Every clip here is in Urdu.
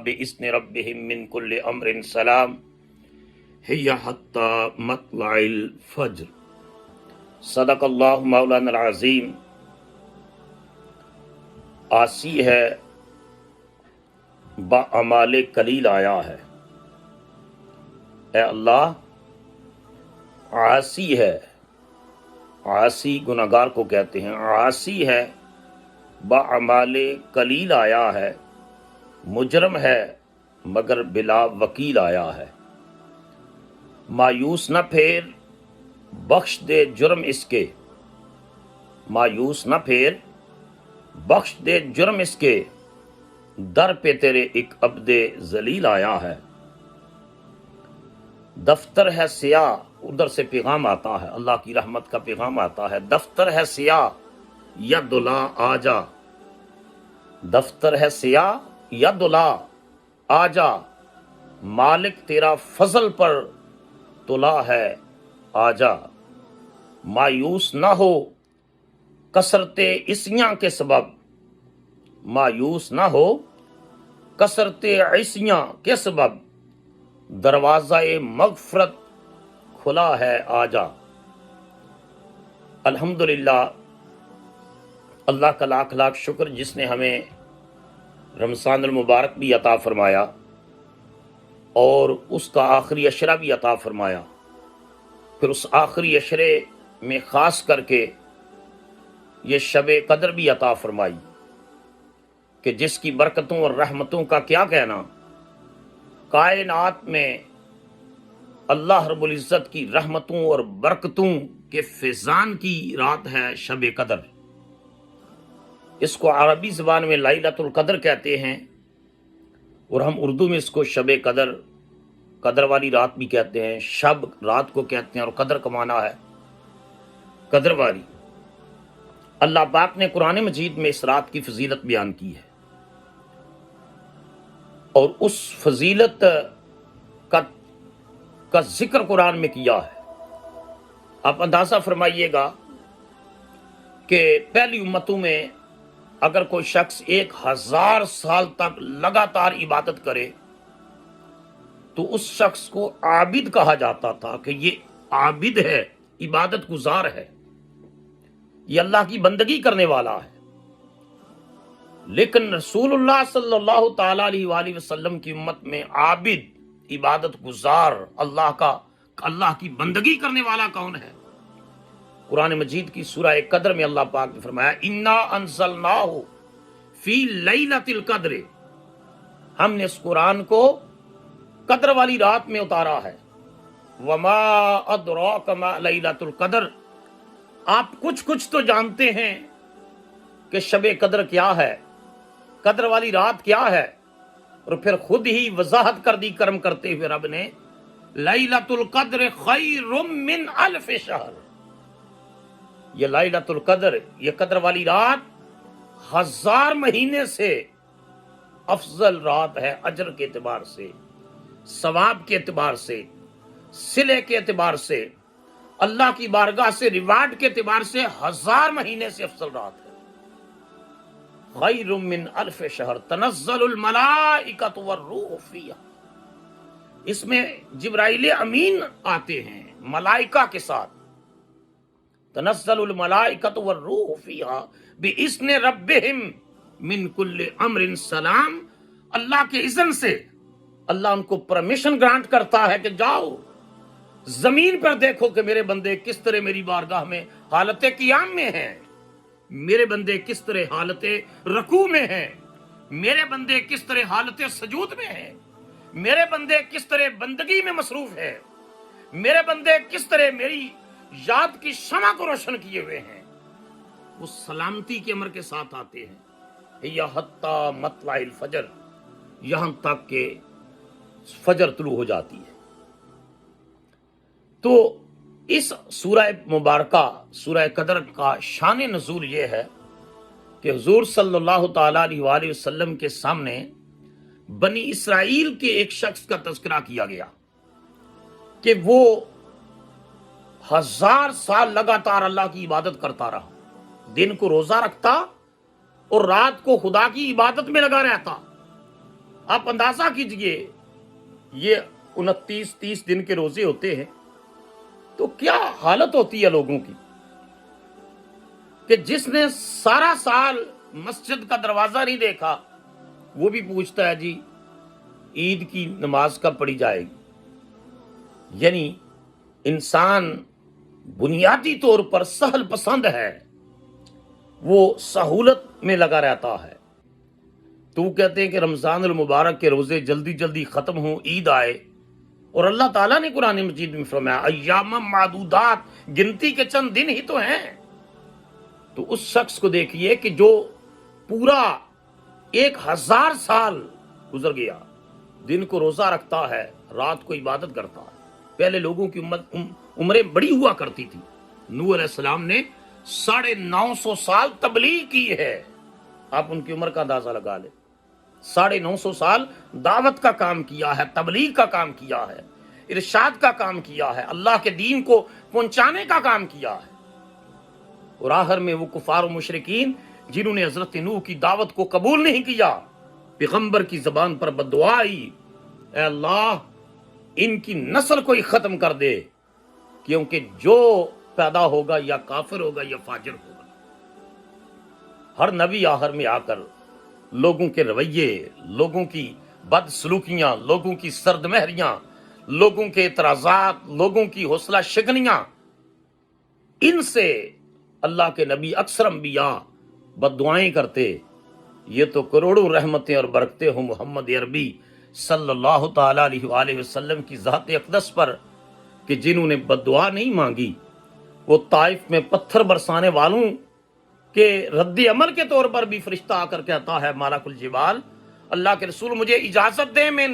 بإذن ربهم من كل أمر سلام هي حتى مطلع الفجر۔ صدق اللہ مولانا العظیم۔ آسی ہے با اعمال قلیل آیا ہے۔ اے اللہ، عاصی ہے، عاصی گناہگار کو کہتے ہیں، عاصی ہے با اعمال قلیل آیا ہے، مجرم ہے مگر بلا وکیل آیا ہے۔ مایوس نہ پھیر بخش دے جرم اس کے، مایوس نہ پھیر بخش دے جرم اس کے، در پہ تیرے ایک عبد ذلیل آیا ہے۔ دفتر ہے سیاہ، ادھر سے پیغام آتا ہے، اللہ کی رحمت کا پیغام آتا ہے۔ دفتر ہے سیاہ یا دلا آجا، دفتر ہے سیاہ یا دلا آجا، مالک تیرا فضل پر تلا ہے آجا۔ مایوس نہ ہو کثرت عصیاں کے سبب، مایوس نہ ہو کثرت عصیاں کے سبب، دروازہ مغفرت کھلا ہے آجا۔ الحمدللہ، اللہ کا لاکھ لاکھ شکر جس نے ہمیں رمضان المبارک بھی عطا فرمایا اور اس کا آخری عشرہ بھی عطا فرمایا، پھر اس آخری عشرے میں خاص کر کے یہ شب قدر بھی عطا فرمائی کہ جس کی برکتوں اور رحمتوں کا کیا کہنا۔ کائنات میں اللہ رب العزت کی رحمتوں اور برکتوں کے فیضان کی رات ہے شب قدر۔ اس کو عربی زبان میں لیلۃ القدر کہتے ہیں، اور ہم اردو میں اس کو شب قدر، قدر والی رات بھی کہتے ہیں، شب رات کو کہتے ہیں، اور قدر کا معنی ہے قدر والی۔ اللہ پاک نے قرآن مجید میں اس رات کی فضیلت بیان کی ہے، اور اس فضیلت کا ذکر قرآن میں کیا ہے۔ آپ اندازہ فرمائیے گا کہ پہلی امتوں میں اگر کوئی شخص 1000 سال تک لگاتار عبادت کرے تو اس شخص کو عابد کہا جاتا تھا کہ یہ عابد ہے، عبادت گزار ہے، یہ اللہ کی بندگی کرنے والا ہے۔ لیکن رسول اللہ صلی اللہ تعالی علیہ وآلہ وسلم کی امت میں عابد، عبادت گزار، اللہ کی بندگی کرنے والا کون ہے؟ قرآن مجید کی سورہ قدر میں اللہ پاک نے فرمایا انا انزلناہ فی لیلۃ القدر، ہم نے اس قرآن کو قدر والی رات میں اتارا ہے۔ وما ادراک ما لیلۃ القدر، آپ کچھ تو جانتے ہیں کہ شب قدر کیا ہے، قدر والی رات کیا ہے، اور پھر خود ہی وضاحت کر دی کرم کرتے ہوئے رب نے، لیلۃ القدر خیر من الف شہر، یہ لیلۃ القدر، یہ قدر والی رات 1000 مہینے سے افضل رات ہے، اجر کے اعتبار سے، ثواب کے اعتبار سے، صلے کے اعتبار سے، اللہ کی بارگاہ سے ریوارڈ کے اعتبار سے 1000 مہینے سے افضل رات ہے۔ خیر من الف شہر تنزل الملائکۃ والروح فیہا، اس میں جبرائیل امین آتے ہیں ملائکہ کے ساتھ۔ تنزل الملائکۃ والروح فیہا بإذن ربہم من کل امر سلام، اللہ کے اذن سے اللہ ان کو پرمیشن گرانٹ کرتا ہے کہ جاؤ زمین پر دیکھو کہ میرے بندے کس طرح میری بارگاہ میں حالت قیام میں ہیں، میرے بندے کس طرح حالت رکوع میں ہیں، میرے بندے کس طرح حالت سجود میں ہیں، میرے بندے کس طرح بندگی میں مصروف ہیں، میرے بندے کس طرح میری یاد کی شمع کو روشن کیے ہوئے ہیں۔ وہ سلامتی کے امر کے ساتھ آتے ہیں، یا حتی مطلع الفجر، یہاں تک کہ فجر طلوع ہو جاتی ہے۔ تو اس سورہ مبارکہ سورہ قدر کا شان نزول یہ ہے کہ حضور صلی اللہ تعالی علیہ وآلہ وسلم کے سامنے بنی اسرائیل کے ایک شخص کا تذکرہ کیا گیا کہ وہ 1000 سال لگاتار اللہ کی عبادت کرتا رہا، دن کو روزہ رکھتا اور رات کو خدا کی عبادت میں لگا رہتا، آپ اندازہ کیجئے یہ 29-30 دن کے روزے ہوتے ہیں تو کیا حالت ہوتی ہے لوگوں کی، کہ جس نے سارا سال مسجد کا دروازہ نہیں دیکھا وہ بھی پوچھتا ہے جی عید کی نماز کب پڑھی جائے گی۔ یعنی انسان بنیادی طور پر سہل پسند ہے، وہ سہولت میں لگا رہتا ہے۔ تو وہ کہتے ہیں کہ رمضان المبارک کے روزے جلدی جلدی ختم ہوں، عید آئے، اور اللہ تعالیٰ نے قرآن مجید میں فرمایا ایام معدودات، گنتی کے چند دن ہی تو ہیں۔ تو اس شخص کو دیکھیے کہ جو پورا 1000 سال گزر گیا، دن کو روزہ رکھتا ہے، رات کو عبادت کرتا ہے۔ پہلے لوگوں کی عمریں بڑی ہوا کرتی تھی، نوح علیہ السلام نے 950 سال تبلیغ کی ہے، آپ ان کی عمر کا اندازہ لگا لیں۔ 950 سال دعوت کا کام کیا ہے، تبلیغ کا کام کیا ہے، ارشاد کا کام کیا ہے، اللہ کے دین کو پہنچانے کا کام کیا ہے۔ اور آخر میں وہ کفار و مشرکین جنہوں نے حضرت نوح کی دعوت کو قبول نہیں کیا، پیغمبر کی زبان پر بددعا آئی، اے اللہ ان کی نسل کو ہی ختم کر دے، کیونکہ جو پیدا ہوگا یا کافر ہوگا یا فاجر ہوگا۔ ہر نبی آخر میں آ کر لوگوں کے رویے، لوگوں کی بد سلوکیاں، لوگوں کی سرد مہریاں، لوگوں کے اعتراضات، لوگوں کی حوصلہ شکنیاں، ان سے اللہ کے نبی اکثر انبیاء بد دعائیں کرتے۔ یہ تو کروڑوں رحمتیں اور برکتیں ہوں محمد عربی صلی اللہ تعالی علیہ وآلہ وسلم کی ذات اقدس پر، کہ جنہوں نے بد دعا نہیں مانگی وہ طائف میں پتھر برسانے والوں کے رد عمل کے طور پر بھی فرشتہ آ کر کہتا ہے مالک الجبال، اللہ کے رسول مجھے اجازت دیں میں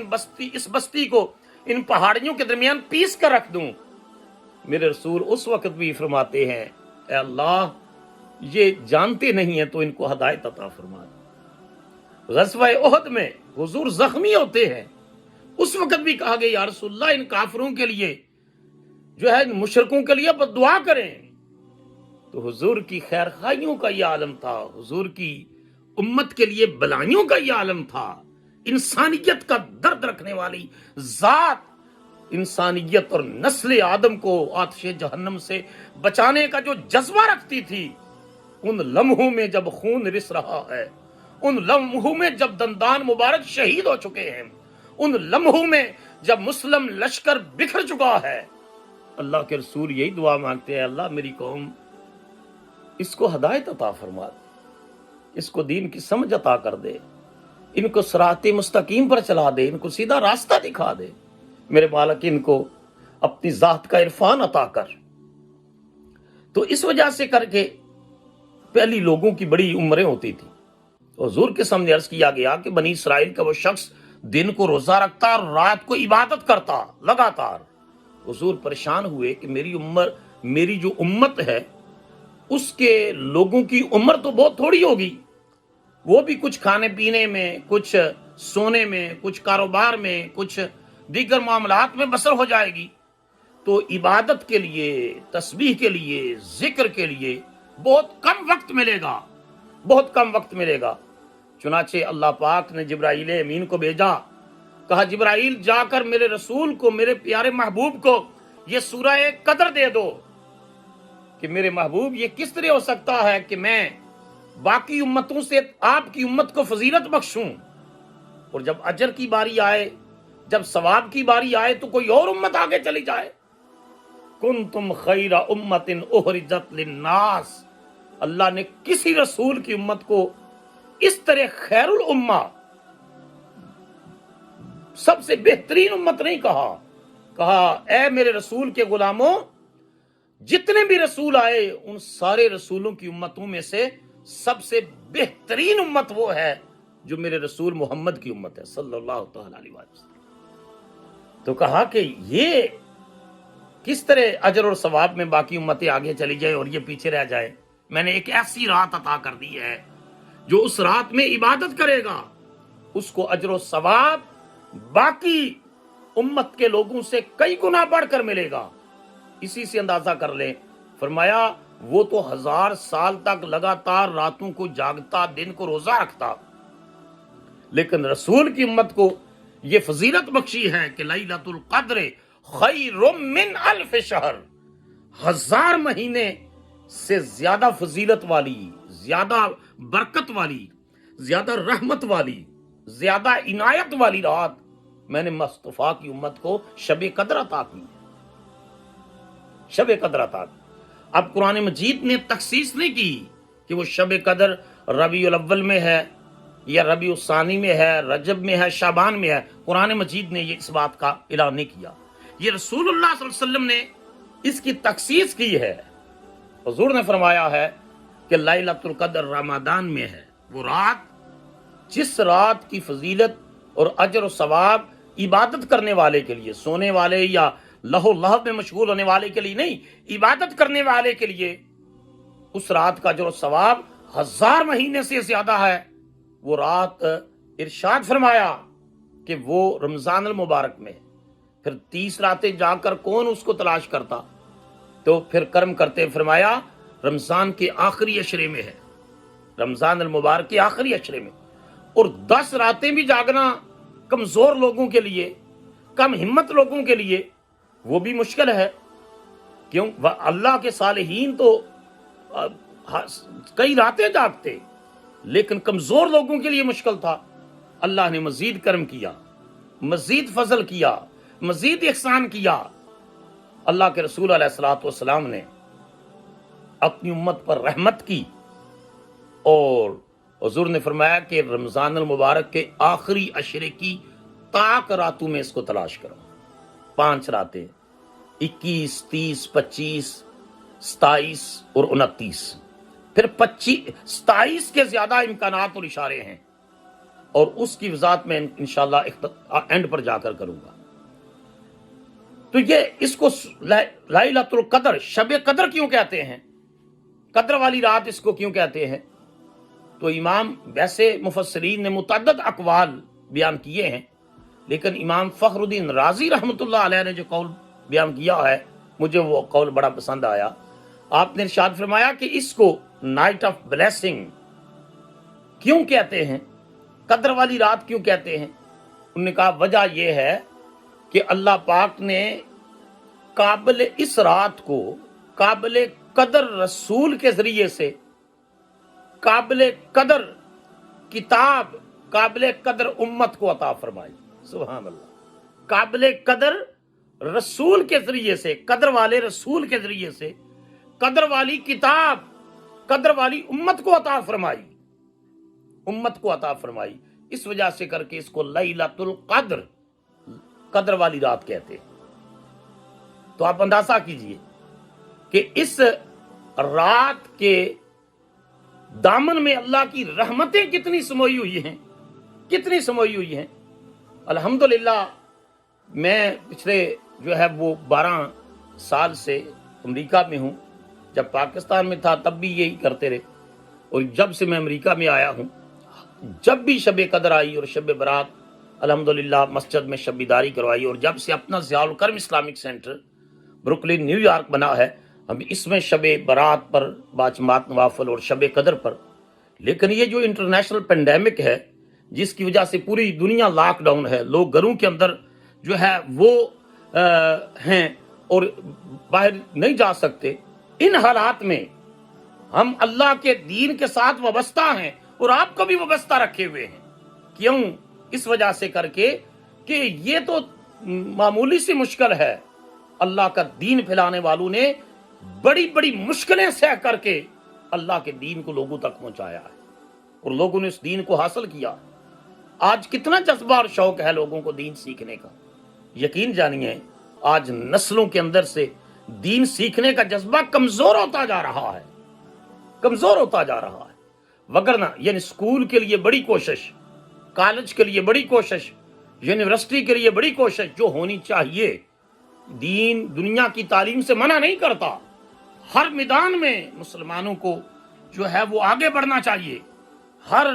اس بستی کو ان پہاڑیوں کے درمیان پیس کر رکھ دوں۔ میرے رسول اس وقت بھی فرماتے ہیں اے اللہ یہ جانتے نہیں ہیں تو ان کو ہدایت عطا فرما دے۔ غزوہ احد میں حضور زخمی ہوتے ہیں، اس وقت بھی کہا گیا یا رسول اللہ ان کافروں کے لیے جو ہے مشرکوں کے لیے بد دعا کریں۔ تو حضور کی خیر خواہیوں کا یہ عالم تھا، حضور کی امت کے لیے بلائیوں کا یہ عالم تھا، انسانیت کا درد رکھنے والی ذات، انسانیت اور نسل آدم کو آتش جہنم سے بچانے کا جو جذبہ رکھتی تھی۔ ان لمحوں میں جب خون رس رہا ہے، ان لمحوں میں جب دندان مبارک شہید ہو چکے ہیں، ان لمحوں میں جب مسلم لشکر بکھر چکا ہے، اللہ کے رسول یہی دعا مانگتے ہیں اللہ میری قوم اس کو ہدایت عطا فرما دے، اس کو دین کی سمجھ عطا کر دے، ان کو صراط مستقیم پر چلا دے، ان کو سیدھا راستہ دکھا دے، میرے مالک ان کو اپنی ذات کا عرفان عطا کر۔ تو اس وجہ سے کر کے پہلی لوگوں کی بڑی عمریں ہوتی تھی۔ حضور کے سامنے عرض کیا گیا کہ بنی اسرائیل کا وہ شخص دن کو روزہ رکھتا اور رات کو عبادت کرتا لگاتار۔ حضور پریشان ہوئے کہ میری جو امت ہے اس کے لوگوں کی عمر تو بہت تھوڑی ہوگی، وہ بھی کچھ کھانے پینے میں، کچھ سونے میں، کچھ کاروبار میں، کچھ دیگر معاملات میں بسر ہو جائے گی، تو عبادت کے لیے، تسبیح کے لیے، ذکر کے لیے بہت کم وقت ملے گا، بہت کم وقت ملے گا۔ چنانچہ اللہ پاک نے جبرائیل امین کو بھیجا، کہا جبرائیل جا کر میرے رسول کو، میرے پیارے محبوب کو یہ سورہ قدر دے دو، کہ میرے محبوب یہ کس طرح ہو سکتا ہے کہ میں باقی امتوں سے آپ کی امت کو فضیلت بخشوں، اور جب اجر کی باری آئے، جب ثواب کی باری آئے تو کوئی اور امت آگے چلی جائے۔ کنتم خیر امت اخرجت للناس، اللہ نے کسی رسول کی امت کو اس طرح خیر الامہ، سب سے بہترین امت نہیں کہا اے میرے رسول کے غلاموں، جتنے بھی رسول آئے ان سارے رسولوں کی امتوں میں سے سب سے بہترین امت وہ ہے جو میرے رسول محمد کی امت ہے صلی اللہ تعالی علیہ وسلم۔ تو کہا کہ یہ کس طرح اجر اور ثواب میں باقی امتیں آگے چلی جائے اور یہ پیچھے رہ جائے؟ میں نے ایک ایسی رات عطا کر دی ہے جو اس رات میں عبادت کرے گا اس کو اجر و ثواب باقی امت کے لوگوں سے کئی گنا بڑھ کر ملے گا۔ اسی سے اندازہ کر لیں، فرمایا وہ تو 1000 سال تک لگاتار راتوں کو جاگتا، دن کو روزہ رکھتا، لیکن رسول کی امت کو یہ فضیلت بخشی ہے کہ لیلۃ القدر خیر من الف شہر، 1000 مہینے سے زیادہ فضیلت والی، زیادہ برکت والی، زیادہ رحمت والی، زیادہ عنایت والی رات میں نے مصطفیٰ کی امت کو شب قدر عطا کی، شب قدر عطا کی۔ اب قرآن مجید نے تخصیص نہیں کی کہ وہ شب قدر ربیع الاول میں ہے یا ربیع الثانی میں ہے، رجب میں ہے، شعبان میں ہے۔ قرآن مجید نے یہ اس بات کا اعلان نہیں کیا، یہ رسول اللہ صلی اللہ علیہ وسلم نے اس کی تخصیص کی ہے۔ حضور نے فرمایا ہے کہ لیلۃ القدر رمضان میں ہے، وہ رات جس رات کی فضیلت اور اجر و ثواب عبادت کرنے والے کے لیے، سونے والے یا لہو لہب میں مشغول ہونے والے کے لیے نہیں، عبادت کرنے والے کے لیے اس رات کا اجر و ثواب 1000 مہینے سے زیادہ ہے۔ وہ رات ارشاد فرمایا کہ وہ رمضان المبارک میں، پھر 30 راتیں جا کر کون اس کو تلاش کرتا، تو پھر کرم کرتے فرمایا رمضان کے آخری عشرے میں ہے، رمضان المبارک کے آخری عشرے میں۔ اور 10 راتیں بھی جاگنا کمزور لوگوں کے لیے، کم ہمت لوگوں کے لیے وہ بھی مشکل ہے، کیوں؟ اللہ کے صالحین تو کئی راتیں جاگتے، لیکن کمزور لوگوں کے لیے مشکل تھا۔ اللہ نے مزید کرم کیا، مزید فضل کیا، مزید احسان کیا۔ اللہ کے رسول علیہ الصلوۃ والسلام نے اپنی امت پر رحمت کی، اور حضور نے فرمایا کہ رمضان المبارک کے آخری عشرے کی طاق راتوں میں اس کو تلاش کرو۔ 5 راتیں، 21، 30، 25، 27 اور 29، پھر 27 کے زیادہ امکانات اور اشارے ہیں، اور اس کی وضاحت میں انشاءاللہ اینڈ پر جا کر کروں گا۔ تو یہ اس کو لیلۃ القدر، شب قدر کیوں کہتے ہیں، قدر والی رات اس کو کیوں کہتے ہیں؟ تو امام، ویسے مفسرین نے متعدد اقوال بیان کیے ہیں، لیکن امام فخر الدین رازی رحمۃ اللہ علیہ نے جو قول بیان کیا ہے، مجھے وہ قول بڑا پسند آیا۔ آپ نے ارشاد فرمایا کہ اس کو نائٹ آف بلیسنگ کیوں کہتے ہیں، قدر والی رات کیوں کہتے ہیں؟ انہوں نے کہا وجہ یہ ہے کہ اللہ پاک نے اس رات کو قابل قدر رسول کے ذریعے سے، قابل قدر کتاب، قابل قدر امت کو عطا فرمائی۔ سبحان اللہ، قابل قدر رسول کے ذریعے سے، قدر والے رسول کے ذریعے سے قدر والی کتاب، قدر والی امت کو عطا فرمائی، امت کو عطا فرمائی۔ اس وجہ سے کر کے اس کو لیلۃ القدر، قدر والی رات کہتے ہیں۔ تو آپ اندازہ کیجئے کہ اس رات کے دامن میں اللہ کی رحمتیں کتنی سموئی ہوئی ہیں، کتنی سموئی ہوئی ہیں۔ الحمدللہ میں پچھلے جو ہے وہ 12 سال سے امریکہ میں ہوں، جب پاکستان میں تھا تب بھی یہی کرتے رہے، اور جب سے میں امریکہ میں آیا ہوں، جب بھی شب قدر آئی اور شب برات الحمدللہ مسجد میں شب بیداری کروائی، اور جب سے اپنا Zia Al-Karam Islamic centre Brooklyn new York بنا ہے، ہم اس میں شب برات پر باجماعت نوافل اور شب قدر پر۔ لیکن یہ جو انٹرنیشنل پینڈیمک ہے، جس کی وجہ سے پوری دنیا لاک ڈاؤن ہے، لوگ گھروں کے اندر جو ہے وہ ہیں اور باہر نہیں جا سکتے، ان حالات میں ہم اللہ کے دین کے ساتھ وابستہ ہیں، اور آپ کو بھی وابستہ رکھے ہوئے ہیں۔ کیوں؟ اس وجہ سے کر کے کہ یہ تو معمولی سی مشکل ہے، اللہ کا دین پھیلانے والوں نے بڑی بڑی مشکلیں سہ کر کے اللہ کے دین کو لوگوں تک پہنچایا ہے، اور لوگوں نے اس دین کو حاصل کیا۔ آج کتنا جذبہ اور شوق ہے لوگوں کو دین سیکھنے کا، یقین جانیے آج نسلوں کے اندر سے دین سیکھنے کا جذبہ کمزور ہوتا جا رہا ہے، کمزور ہوتا جا رہا ہے۔ وگرنہ یعنی اسکول کے لیے بڑی کوشش، کالج کے لیے بڑی کوشش، یونیورسٹی کے لیے بڑی کوشش جو ہونی چاہیے۔ دین دنیا کی تعلیم سے منع نہیں کرتا، ہر میدان میں مسلمانوں کو جو ہے وہ آگے بڑھنا چاہیے، ہر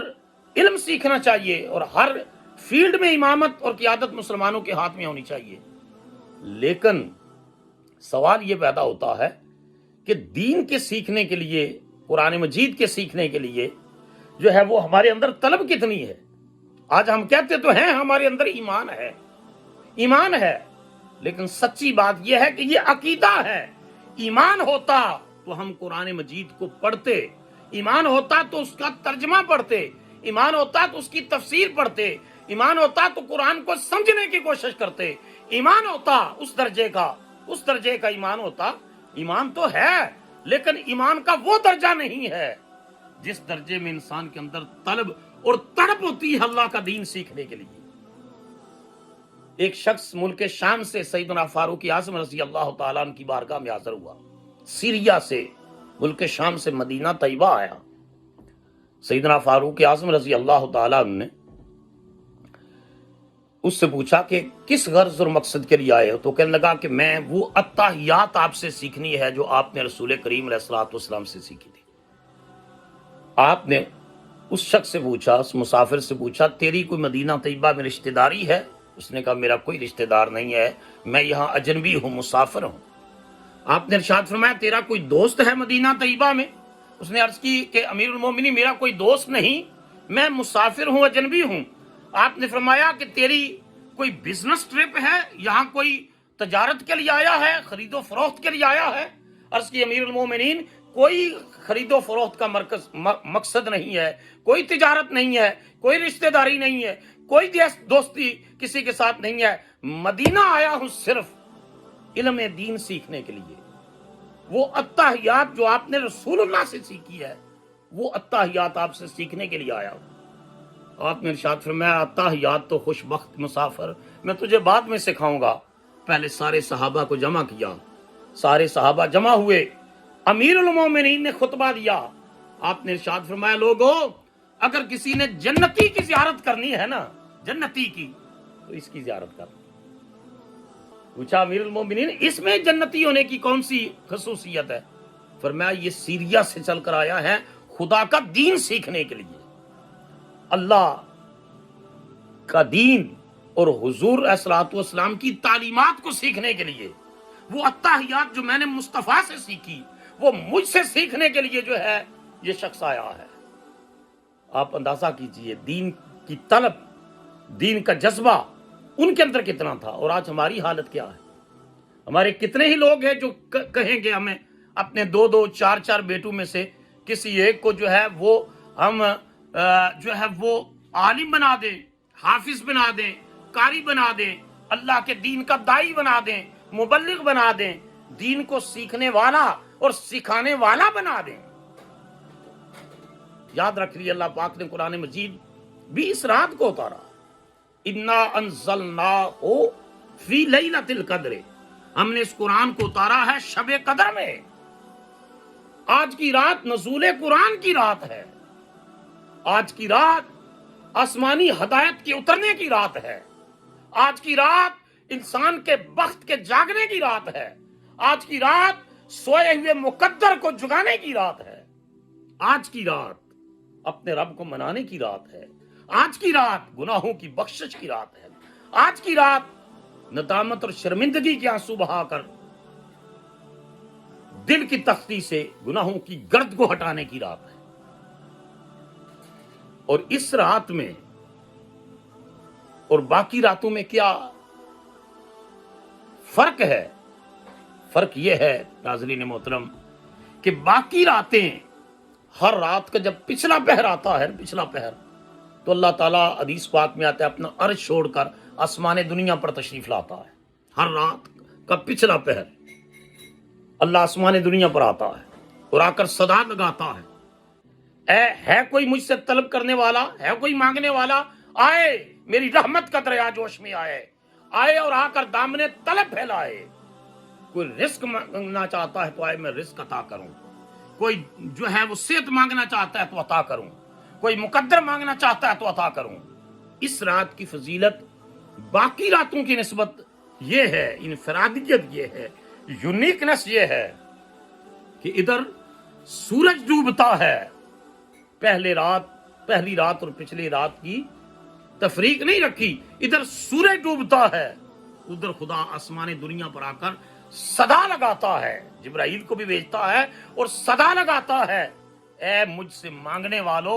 علم سیکھنا چاہیے، اور ہر فیلڈ میں امامت اور قیادت مسلمانوں کے ہاتھ میں ہونی چاہیے۔ لیکن سوال یہ پیدا ہوتا ہے کہ دین کے سیکھنے کے لیے، قرآن مجید کے سیکھنے کے لیے جو ہے وہ ہمارے اندر طلب کتنی ہے، آج ہم کہتے تو ہیں ہمارے اندر ایمان ہے، لیکن سچی بات یہ ہے کہ یہ عقیدہ ہے۔ ایمان ہوتا تو ہم قرآن مجید کو پڑھتے، ایمان ہوتا تو اس کا ترجمہ پڑھتے، ایمان ہوتا تو اس کی تفسیر پڑھتے، ایمان ہوتا تو قرآن کو سمجھنے کی کوشش کرتے، ایمان ہوتا اس درجے کا ایمان ہوتا۔ ایمان تو ہے لیکن ایمان کا وہ درجہ نہیں ہے جس درجے میں انسان کے اندر طلب اور تڑپ ہوتی ہے اللہ کا دین سیکھنے کے لیے۔ ایک شخص ملک شام سے سیدنا فاروق اعظم رضی اللہ تعالیٰ عنہ کی بارگاہ میں حاضر ہوا، سیریا سے، ملک شام سے مدینہ طیبہ آیا۔ سیدنا فاروق اعظم رضی اللہ تعالیٰ عنہ نے اس سے پوچھا کہ کس غرض اور مقصد کے لیے آئے ہو؟ تو کہنے لگا کہ میں وہ اتحیات آپ سے سیکھنی ہے جو آپ نے رسول کریم علیہ الصلوۃ والسلام سے سیکھی تھی۔ آپ نے اس شخص سے پوچھا، اس مسافر سے پوچھا، تیری کوئی مدینہ طیبہ میں رشتہ داری ہے؟ اس نے کہا میرا کوئی رشتہ دار نہیں ہے، میں یہاں اجنبی ہوں، مسافر ہوں۔ آپ نے ارشاد فرمایا تیرا کوئی دوست ہے مدینہ طیبہ میں؟ اس نے عرض کی کہ امیر المومنین میرا کوئی دوست نہیں، میں مسافر ہوں، اجنبی ہوں۔ آپ نے فرمایا کہ تیری کوئی بزنس ٹرپ ہے، یہاں کوئی تجارت کے لیے آیا ہے، خرید و فروخت کے لیے آیا ہے؟ عرض کی امیر المومنین کوئی خرید و فروخت کا مقصد نہیں ہے، کوئی تجارت نہیں ہے، کوئی رشتہ داری نہیں ہے، کوئی دوستی کسی کے ساتھ نہیں ہے، مدینہ آیا ہوں صرف علم دین سیکھنے کے لیے۔ وہ اتحیات جو آپ نے رسول اللہ سے سیکھی ہے، وہ اتحیات آپ سے سیکھنے کے لیے آیا ہوں۔ آپ نے ارشاد فرمایا اتحیات تو خوش بخت مسافر، میں تجھے بعد میں سکھاؤں گا۔ پہلے سارے صحابہ کو جمع کیا، سارے صحابہ جمع ہوئے، امیر المومنین نے خطبہ دیا۔ آپ نے ارشاد فرمایا لوگو اگر کسی نے جنتی کی زیارت کرنی ہے نا، جنتی کی، تو اس کی زیارت کر۔ پوچھا امیر المومنین اس میں جنتی ہونے کی کون سی خصوصیت ہے؟ فرمایا یہ سیریا سے چل کر آیا ہے خدا کا دین سیکھنے کے لیے، اللہ کا دین اور حضور علیہ الصلوۃ والسلام کی تعلیمات کو سیکھنے کے لیے۔ وہ اتحیات جو میں نے مصطفیٰ سے سیکھی وہ مجھ سے سیکھنے کے لیے جو ہے یہ شخص آیا ہے۔ آپ اندازہ کیجئے دین کی طلب، دین کا جذبہ ان کے اندر کتنا تھا، اور آج ہماری حالت کیا ہے؟ ہمارے کتنے ہی لوگ ہیں جو کہیں گے ہمیں اپنے 2 4 بیٹوں میں سے کسی ایک کو جو ہے وہ ہم جو ہے وہ عالم بنا دیں، حافظ بنا دیں، قاری بنا دیں، اللہ کے دین کا داعی بنا دیں، مبلغ بنا دیں، دین کو سیکھنے والا اور سکھانے والا بنا دیں۔ یاد رکھ لیے اللہ پاک نے قرآن مجید بھی اس رات کو اتارا، انا انزلناہ فی لیلۃ القدر، ہم نے اس قرآن کو اتارا ہے شب قدر میں۔ آج کی رات نزول قرآن کی رات ہے، آج کی رات آسمانی ہدایت کے اترنے کی رات ہے، آج کی رات انسان کے بخت کے جاگنے کی رات ہے، آج کی رات سوئے ہوئے مقدر کو جگانے کی رات ہے، آج کی رات اپنے رب کو منانے کی رات ہے، آج کی رات گناہوں کی بخشش کی رات ہے، آج کی رات ندامت اور شرمندگی کے آنسو بہا کر دل کی تختی سے گناہوں کی گرد کو ہٹانے کی رات ہے۔ اور اس رات میں اور باقی راتوں میں کیا فرق ہے؟ فرق یہ ہے ناظرین محترم کہ باقی راتیں، ہر رات کا جب پچھلا پہر آتا ہے، پچھلا پہر، تو اللہ تعالیٰ حدیث پاک میں آتا ہے اپنا عرش چھوڑ کر آسمان دنیا پر تشریف لاتا ہے۔ ہر رات کا پچھلا پہر اللہ آسمان دنیا پر آتا ہے اور آ کر صدا لگاتا ہے، ہے کوئی مجھ سے طلب کرنے والا، ہے کوئی مانگنے والا، آئے میری رحمت کا دریا جوش میں آئے اور آ کر دامن طلب پھیلائے۔ کوئی رزق مانگنا چاہتا ہے تو آئے میں رزق عطا کروں، کوئی جو ہے وہ صحت مانگنا چاہتا ہے تو عطا کروں، کوئی مقدر مانگنا چاہتا ہے تو عطا کروں۔ اس رات کی فضیلت باقی راتوں کی نسبت یہ ہے، انفرادیت یہ ہے، یونیکنس یہ ہے کہ ادھر سورج ڈوبتا ہے، پہلی رات اور پچھلی رات کی تفریق نہیں رکھی، ادھر سورج ڈوبتا ہے، ادھر خدا آسمان دنیا پر آ کر صدا لگاتا ہے، جبرائیل کو بھی بھیجتا ہے اور صدا لگاتا ہے، اے مجھ سے مانگنے والو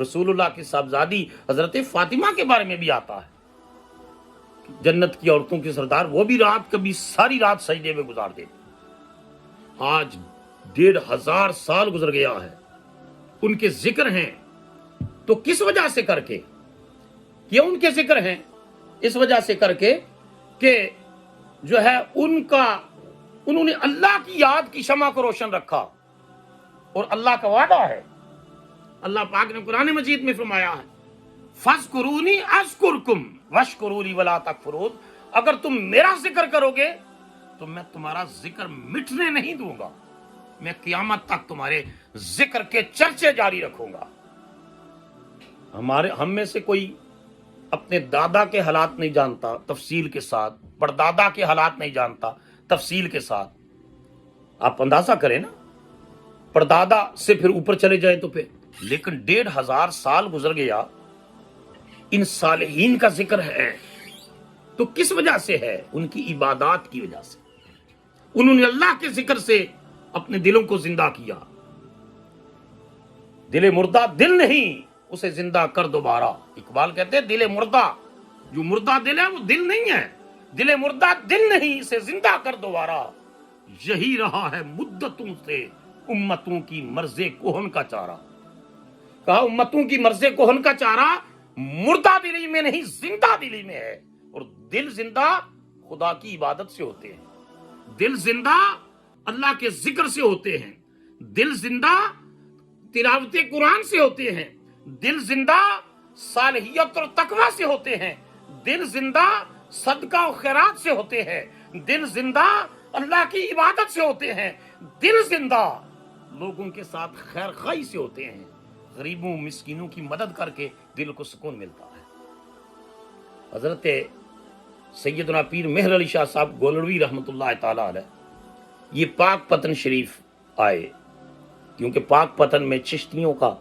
رسول اللہ کی صاحبزادی حضرت فاطمہ کے بارے میں بھی آتا ہے، جنت کی عورتوں کی سردار، وہ بھی رات کبھی ساری رات سجدے میں گزار دیتے۔ آج 1500 سال گزر گیا ہے، ان کے ذکر ہیں تو کس وجہ سے کر کے یہ ان کے ذکر ہیں؟ اس وجہ سے کر کے کہ جو ہے انہوں نے اللہ کی یاد کی شمع کو روشن رکھا، اور اللہ کا وعدہ ہے، اللہ پاک نے قرآن مجید میں فرمایا ہے فَاذْكُرُونِي أَذْكُرْكُمْ وَاشْكُرُوا لِي وَلَا تَكْفُرُونَ، اگر تم میرا ذکر کرو گے تو میں تمہارا ذکر مٹنے نہیں دوں گا، میں قیامت تک تمہارے ذکر کے چرچے جاری رکھوں گا۔ ہم میں سے کوئی اپنے دادا کے حالات نہیں جانتا تفصیل کے ساتھ، پردادا کے حالات نہیں جانتا تفصیل کے ساتھ۔ آپ اندازہ کریں نا، پردادا سے پھر اوپر چلے جائیں تو پھر، لیکن 1500 سال گزر گیا، ان صالحین کا ذکر ہے تو کس وجہ سے ہے؟ ان کی عبادات کی وجہ سے، انہوں نے اللہ کے ذکر سے اپنے دلوں کو زندہ کیا۔ دل مردہ دل نہیں، اسے زندہ کر دوبارہ۔ اقبال کہتے ہیں دل مردہ، جو مردہ دل ہے وہ دل نہیں ہے، دل مردہ دل نہیں، اسے زندہ کر دوبارہ۔ یہی رہا ہے مدتوں سے امتوں کی مرض کوہن کا چارہ۔ کہا امتوں کی مرض کوہن کا چارہ مردہ دلی میں نہیں، زندہ دلی میں ہے۔ اور دل زندہ خدا کی عبادت سے ہوتے ہیں، دل زندہ اللہ کے ذکر سے ہوتے ہیں، دل زندہ تلاوت قرآن سے ہوتے ہیں، دل زندہ صالحیت اور تقوی سے ہوتے ہیں، دل زندہ صدقہ و خیرات سے ہوتے ہیں، دل زندہ اللہ کی عبادت سے ہوتے ہیں، دل زندہ لوگوں کے ساتھ خیر خواہی سے ہوتے ہیں، غریبوں مسکینوں کی مدد کر کے دل کو سکون ملتا ہے۔ حضرت سیدنا پیر مہر علی شاہ صاحب گولڑوی رحمۃ اللہ تعالی علیہ یہ پاک پتن شریف آئے، کیونکہ پاک پتن میں چشتیوں کا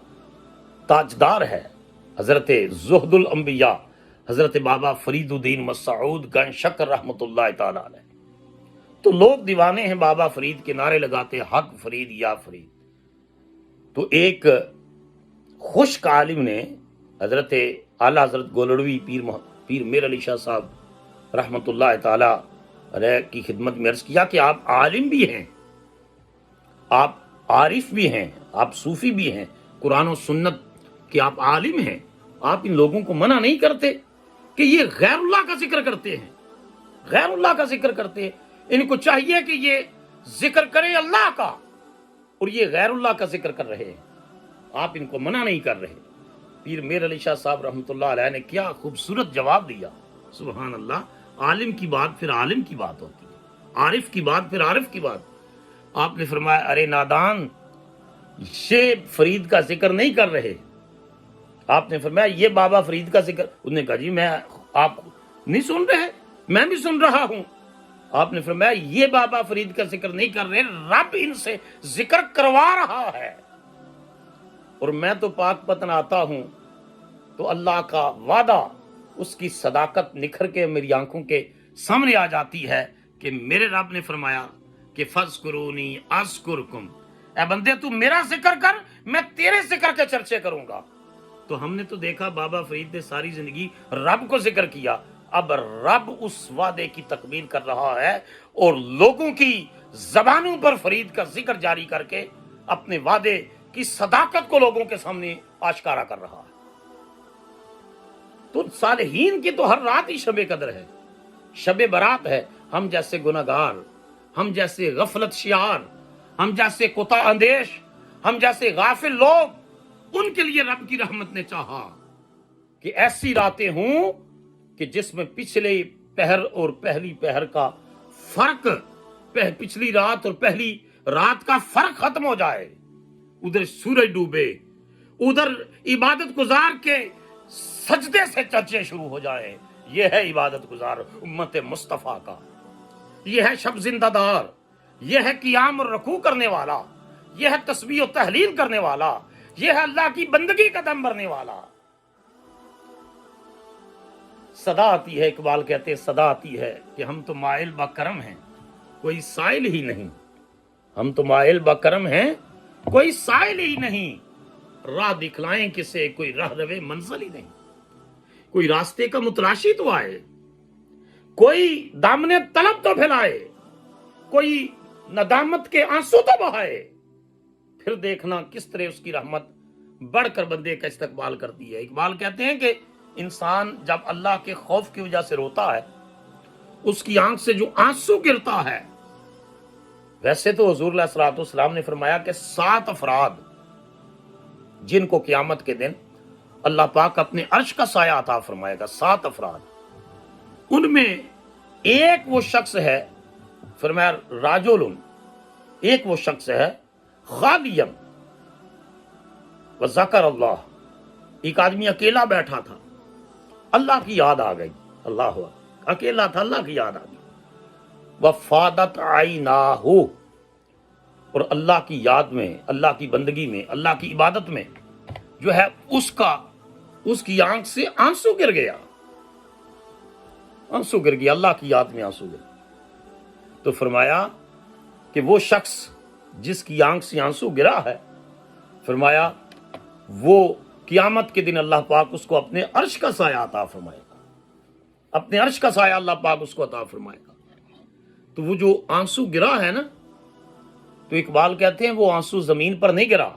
تاجدار ہے حضرت زہد الانبیاء حضرت بابا فرید الدین مسعود گن شکر رحمۃ اللہ تعالی علیہ۔ تو لوگ دیوانے ہیں بابا فرید کے، نعرے لگاتے حق فرید یا فرید۔ تو ایک خشک عالم نے حضرت اعلیٰ حضرت گولڑوی پیر میر علی شاہ صاحب رحمۃ اللہ تعالی علیہ کی خدمت میں عرض کیا کہ آپ عالم بھی ہیں، آپ عارف بھی ہیں، آپ صوفی بھی ہیں، قرآن و سنت کے آپ عالم ہیں، آپ ان لوگوں کو منع نہیں کرتے کہ یہ غیر اللہ کا ذکر کرتے ہیں، غیر اللہ کا ذکر کرتے ہیں، ان کو چاہیے کہ یہ ذکر کریں اللہ کا، اور یہ غیر اللہ کا ذکر کر رہے ہیں، آپ ان کو منع نہیں کر رہے۔ پیر میر علی شاہ صاحب رحمۃ اللہ علیہ نے کیا خوبصورت جواب دیا، سبحان اللہ۔ عالم کی بات پھر عالم کی بات ہوتی ہے، عارف کی بات پھر عارف کی بات۔ آپ نے فرمایا ارے نادان، یہ فرید کا ذکر نہیں کر رہے۔ آپ نے فرمایا یہ بابا فرید کا ذکر، انہوں نے کہا جی میں آپ نہیں سن رہے، میں بھی سن رہا ہوں۔ آپ نے فرمایا یہ بابا فرید کا ذکر نہیں کر رہے، رب ان سے ذکر کروا رہا ہے۔ اور میں تو پاک پتن آتا ہوں تو اللہ کا وعدہ، اس کی صداقت نکھر کے میری آنکھوں کے سامنے آ جاتی ہے کہ میرے رب نے فرمایا کہ فَاذْكُرُونِي أَذْكُرْكُمْ، اے بندے تو میرا ذکر کر، میں تیرے ذکر کے چرچے کروں گا۔ تو ہم نے تو دیکھا بابا فرید نے ساری زندگی رب کو ذکر کیا، اب رب اس وعدے کی تکمیل کر رہا ہے اور لوگوں کی زبانوں پر فرید کا ذکر جاری کر کے اپنے وعدے کی صداقت کو لوگوں کے سامنے آشکارا کر رہا ہے۔ تو صالحین کی تو ہر رات ہی شب قدر ہے، شب برات ہے۔ ہم جیسے گناہگار، ہم جیسے غفلت شیار، ہم جیسے کوتا اندیش، ہم جیسے غافل لوگ، ان کے لیے رب کی رحمت نے چاہا کہ ایسی راتیں ہوں کہ جس میں پچھلے پہر اور پہلی پہر کا فرق، پچھلی رات اور پہلی رات کا فرق ختم ہو جائے، ادھر سورج ڈوبے، ادھر عبادت گزار کے سجدے سے چرچے شروع ہو جائیں۔ یہ ہے عبادت گزار امت مصطفیٰ کا، یہ ہے شب زندہ دار، یہ ہے قیام اور رکوع کرنے والا، یہ ہے تسبیح و تحلیل کرنے والا، یہ ہے اللہ کی بندگی قدم بھرنے والا۔ صدا آتی ہے، اقبال کہتے ہیں صدا آتی ہے کہ ہم تو مائل با کرم ہیں، کوئی سائل ہی نہیں، ہم تو مائل با کرم ہیں، کوئی سائل ہی نہیں، راہ دکھلائیں کسے کوئی راہ روے منزل ہی نہیں، کوئی راستے کا متلاشی تو آئے، کوئی دامن طلب تو پھیلائے، کوئی ندامت کے آنسو تو بہائے، پھر دیکھنا کس طرح اس کی رحمت بڑھ کر بندے کا استقبال کرتی ہے۔ اقبال کہتے ہیں کہ انسان جب اللہ کے خوف کی وجہ سے روتا ہے، اس کی آنکھ سے جو آنسو گرتا ہے، ویسے تو حضور علیہ الصلوۃ والسلام نے فرمایا کہ 7 افراد جن کو قیامت کے دن اللہ پاک اپنے عرش کا سایہ عطا فرمائے گا، 7 افراد، ان میں ایک وہ شخص ہے، فرمایا راجل، ایک وہ شخص ہے خالیم وذکر اللہ، ایک آدمی اکیلا بیٹھا تھا، اللہ کی یاد آ گئی، اللہ اکبر، اکیلا تھا، اللہ کی یاد آ گئی، وفادت عیناہ، اور اللہ کی یاد میں، اللہ کی بندگی میں، اللہ کی عبادت میں جو ہے اس کی آنکھ سے آنسو گر گیا، آنسو گر گیا، اللہ کی یاد میں آنسو گر گیا۔ تو فرمایا کہ وہ شخص جس کی آنکھ سے آنسو گرا ہے، فرمایا وہ قیامت کے دن اللہ پاک اس کو اپنے عرش کا سایہ عطا فرمائے گا، اپنے عرش کا سایہ اللہ پاک اس کو عطا فرمائے گا۔ تو وہ جو آنسو گرا ہے نا، تو اقبال کہتے ہیں وہ آنسو زمین پر نہیں گرا،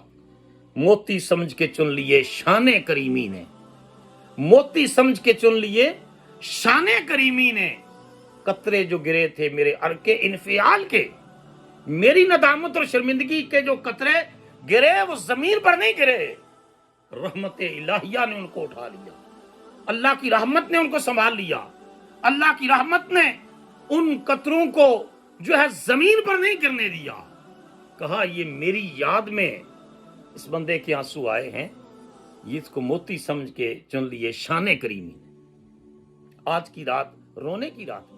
موتی سمجھ کے چن لیے شان کریمی نے، موتی سمجھ کے چن لیے شان کریمی نے، قطرے جو گرے تھے میرے ارک انفعال کے، میری ندامت اور شرمندگی کے جو قطرے گرے وہ زمین پر نہیں گرے، رحمت الہیہ نے ان کو اٹھا لیا، اللہ کی رحمت نے ان کو سنبھال لیا، اللہ کی رحمت نے ان قطروں کو جو ہے زمین پر نہیں گرنے دیا، کہا یہ میری یاد میں اس بندے کے آنسو آئے ہیں، یہ اس کو موتی سمجھ کے چن لیے شان کریمی نے۔ آج کی رات رونے کی رات